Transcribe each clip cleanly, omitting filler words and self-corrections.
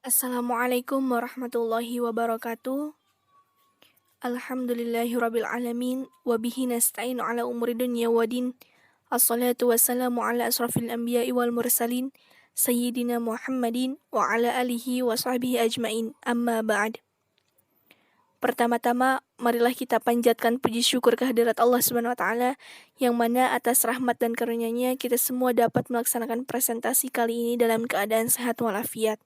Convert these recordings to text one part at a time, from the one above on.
Assalamualaikum warahmatullahi wabarakatuh. Alhamdulillahirabbil alamin wa bihi nasta'inu ala umuri dunya waddin. Assalatu wassalamu ala asrafil anbiya'i wal mursalin sayyidina Muhammadin wa ala alihi wa sahbihi ajmain. Amma ba'd. Pertama-tama, marilah kita panjatkan puji syukur kehadirat Allah Subhanahu wa taala yang mana atas rahmat dan karunia-Nya kita semua dapat melaksanakan presentasi kali ini dalam keadaan sehat walafiat.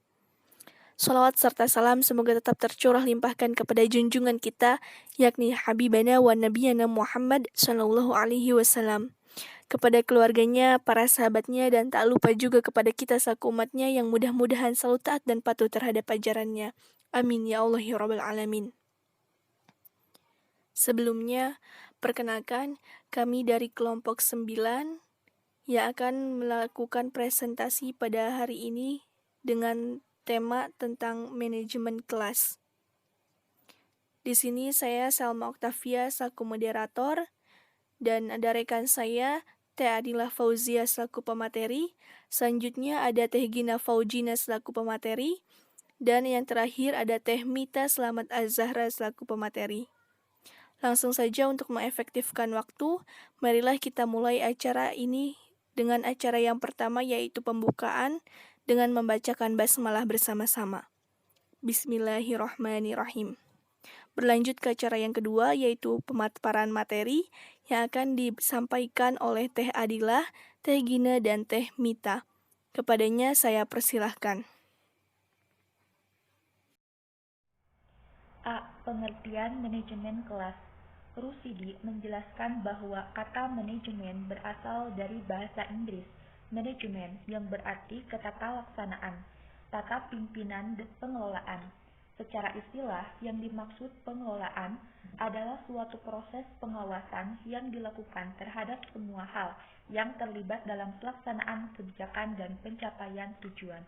Salawat serta salam semoga tetap tercurah limpahkan kepada junjungan kita, yakni Habibana wa Nabiyana Muhammad Sallallahu Alaihi Wasallam, kepada keluarganya, para sahabatnya, dan tak lupa juga kepada kita selaku umatnya yang mudah-mudahan selalu taat dan patuh terhadap ajarannya. Amin ya Allah ya Rabbal Alamin. Sebelumnya, perkenalkan kami dari kelompok 9 yang akan melakukan presentasi pada hari ini dengan tema tentang manajemen kelas. Di sini saya Salma Oktavia selaku moderator dan ada rekan saya Teh Adila Fauzia selaku pemateri. Selanjutnya ada Teh Gina Faujina selaku pemateri dan yang terakhir ada Teh Mita Selamat Az-Zahra selaku pemateri. Langsung saja untuk mengefektifkan waktu, marilah kita mulai acara ini dengan acara yang pertama yaitu pembukaan dengan membacakan basmalah bersama-sama. Bismillahirrahmanirrahim. Berlanjut ke acara yang kedua yaitu pemaparan materi yang akan disampaikan oleh Teh Adila, Teh Gina, dan Teh Mita. Kepadanya saya persilahkan. A. Pengertian manajemen kelas. Rusidi menjelaskan bahwa kata manajemen berasal dari bahasa Inggris manajemen yang berarti ketatalaksanaan, tata pimpinan dan pengelolaan. Secara istilah, yang dimaksud pengelolaan adalah suatu proses pengawasan yang dilakukan terhadap semua hal yang terlibat dalam pelaksanaan kebijakan dan pencapaian tujuan.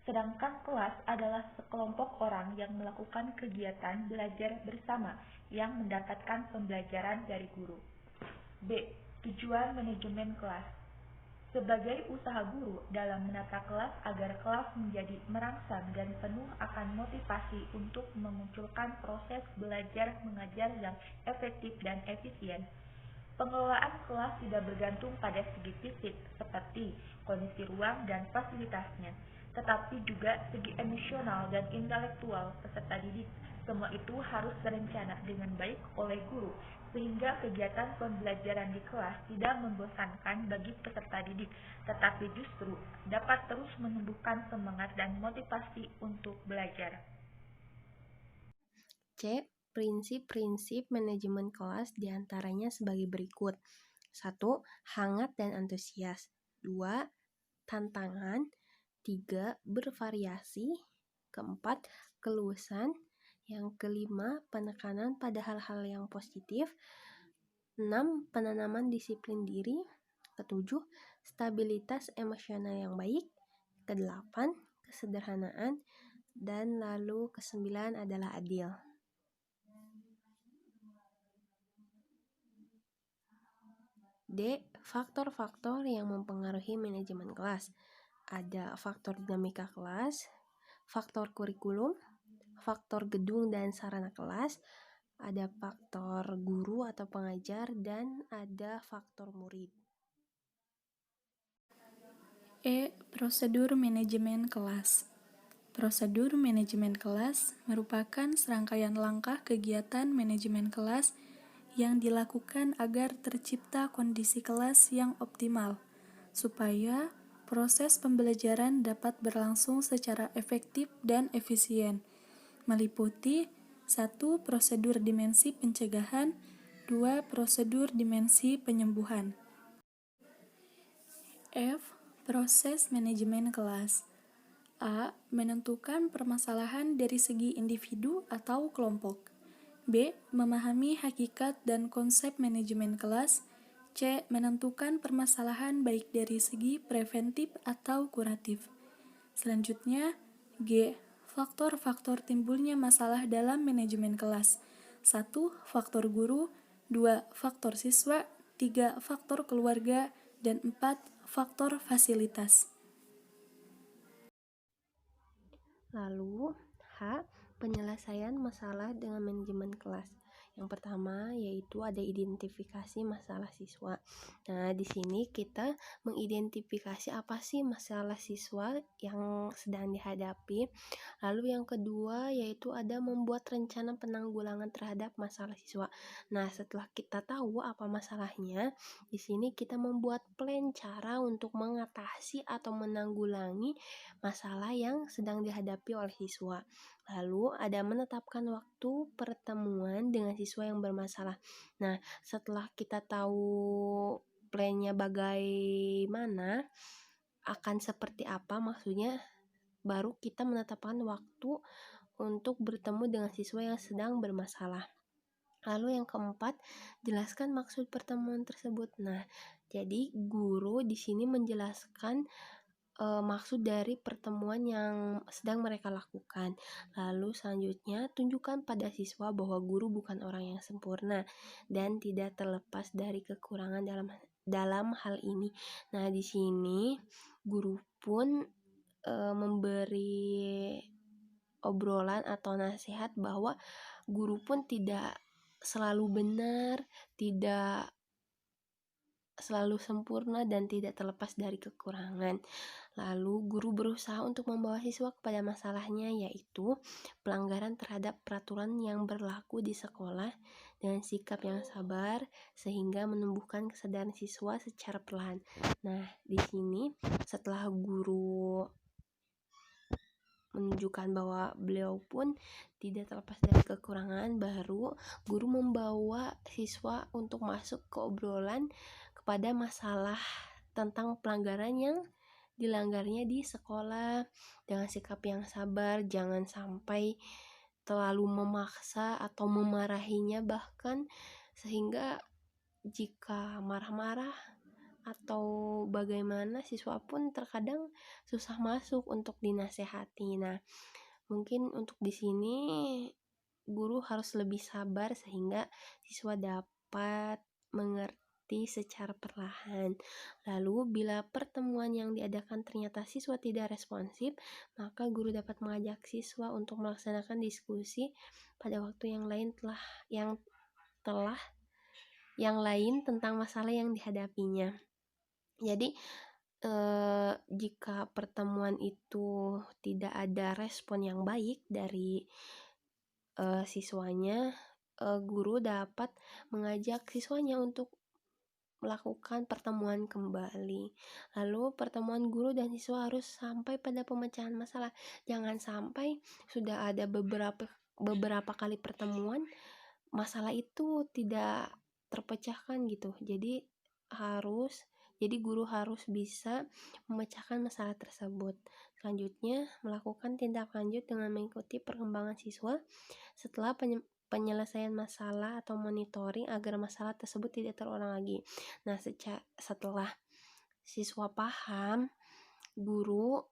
Sedangkan kelas adalah sekelompok orang yang melakukan kegiatan belajar bersama yang mendapatkan pembelajaran dari guru. B. Tujuan manajemen kelas. Sebagai usaha guru dalam menata kelas agar kelas menjadi merangsang dan penuh akan motivasi untuk memunculkan proses belajar mengajar yang efektif dan efisien. Pengelolaan kelas tidak bergantung pada segi fisik seperti kondisi ruang dan fasilitasnya, tetapi juga segi emosional dan intelektual peserta didik. Semua itu harus terencana dengan baik oleh guru, sehingga kegiatan pembelajaran di kelas tidak membosankan bagi peserta didik, tetapi justru dapat terus menumbuhkan semangat dan motivasi untuk belajar. C. Prinsip-prinsip manajemen kelas diantaranya sebagai berikut. 1. Hangat dan antusias. 2. Tantangan. 3. Bervariasi. 4. Keluasan. Yang kelima, penekanan pada hal-hal yang positif. 6. Penanaman disiplin diri. 7. Stabilitas emosional yang baik. 8. Kesederhanaan. Dan lalu 9 adalah adil. D. Faktor-faktor yang mempengaruhi manajemen kelas. Ada faktor dinamika kelas, faktor kurikulum, faktor gedung dan sarana kelas, ada faktor guru atau pengajar, dan ada faktor murid. E. Prosedur manajemen kelas. Prosedur manajemen kelas merupakan serangkaian langkah kegiatan manajemen kelas yang dilakukan agar tercipta kondisi kelas yang optimal, supaya proses pembelajaran dapat berlangsung secara efektif dan efisien, meliputi 1. Prosedur dimensi pencegahan, 2. Prosedur dimensi penyembuhan. F. Proses manajemen kelas. A. Menentukan permasalahan dari segi individu atau kelompok. B. Memahami hakikat dan konsep manajemen kelas. C. Menentukan permasalahan baik dari segi preventif atau kuratif. Selanjutnya, G. Faktor-faktor timbulnya masalah dalam manajemen kelas. 1. Faktor guru. 2. Faktor siswa. 3. Faktor keluarga. Dan 4. Faktor fasilitas. Lalu H. Penyelesaian masalah dengan manajemen kelas. Yang pertama yaitu ada identifikasi masalah siswa. Nah, di sini kita mengidentifikasi apa sih masalah siswa yang sedang dihadapi. Lalu yang kedua yaitu ada membuat rencana penanggulangan terhadap masalah siswa. Nah, setelah kita tahu apa masalahnya, di sini kita membuat plan cara untuk mengatasi atau menanggulangi masalah yang sedang dihadapi oleh siswa. Lalu ada menetapkan waktu pertemuan dengan siswa yang bermasalah. Nah, setelah kita tahu plannya bagaimana, akan seperti apa maksudnya, baru kita menetapkan waktu untuk bertemu dengan siswa yang sedang bermasalah. Lalu yang keempat, jelaskan maksud pertemuan tersebut. Nah, jadi guru di sini menjelaskan maksud dari pertemuan yang sedang mereka lakukan. Lalu selanjutnya, tunjukkan pada siswa bahwa guru bukan orang yang sempurna dan tidak terlepas dari kekurangan dalam hal ini. Nah, di sini guru pun memberi obrolan atau nasihat bahwa guru pun tidak selalu benar, tidak selalu sempurna dan tidak terlepas dari kekurangan. Lalu guru berusaha untuk membawa siswa kepada masalahnya, yaitu pelanggaran terhadap peraturan yang berlaku di sekolah dengan sikap yang sabar sehingga menumbuhkan kesadaran siswa secara perlahan. Nah, di sini setelah guru menunjukkan bahwa beliau pun tidak terlepas dari kekurangan, baru guru membawa siswa untuk masuk ke obrolan kepada masalah tentang pelanggaran yang dilanggarnya di sekolah dengan sikap yang sabar, jangan sampai terlalu memaksa atau memarahinya, bahkan sehingga jika marah-marah atau bagaimana siswa pun terkadang susah masuk untuk dinasehati. Nah, mungkin untuk di sini guru harus lebih sabar sehingga siswa dapat mengerti secara perlahan. Lalu bila pertemuan yang diadakan ternyata siswa tidak responsif, maka guru dapat mengajak siswa untuk melaksanakan diskusi pada waktu yang lain tentang masalah yang dihadapinya. Jadi jika pertemuan itu tidak ada respon yang baik dari siswanya, guru dapat mengajak siswanya untuk melakukan pertemuan kembali. Lalu pertemuan guru dan siswa harus sampai pada pemecahan masalah. Jangan sampai sudah ada beberapa kali pertemuan, masalah itu tidak terpecahkan gitu. Jadi guru harus bisa memecahkan masalah tersebut. Selanjutnya, melakukan tindak lanjut dengan mengikuti perkembangan siswa setelah penyelesaian masalah atau monitoring agar masalah tersebut tidak terulang lagi. Nah, setelah siswa paham, guru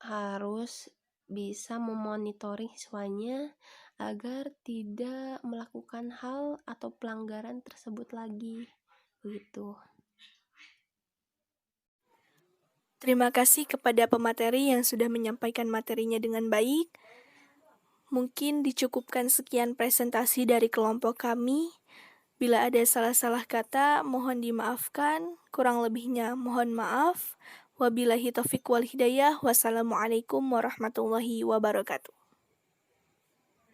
harus bisa memonitoring siswanya agar tidak melakukan hal atau pelanggaran tersebut lagi. Begitu. Terima kasih kepada pemateri yang sudah menyampaikan materinya dengan baik. Mungkin dicukupkan sekian presentasi dari kelompok kami. Bila ada salah-salah kata, mohon dimaafkan. Kurang lebihnya mohon maaf. Wabillahi taufiq wal hidayah. Wassalamualaikum warahmatullahi wabarakatuh.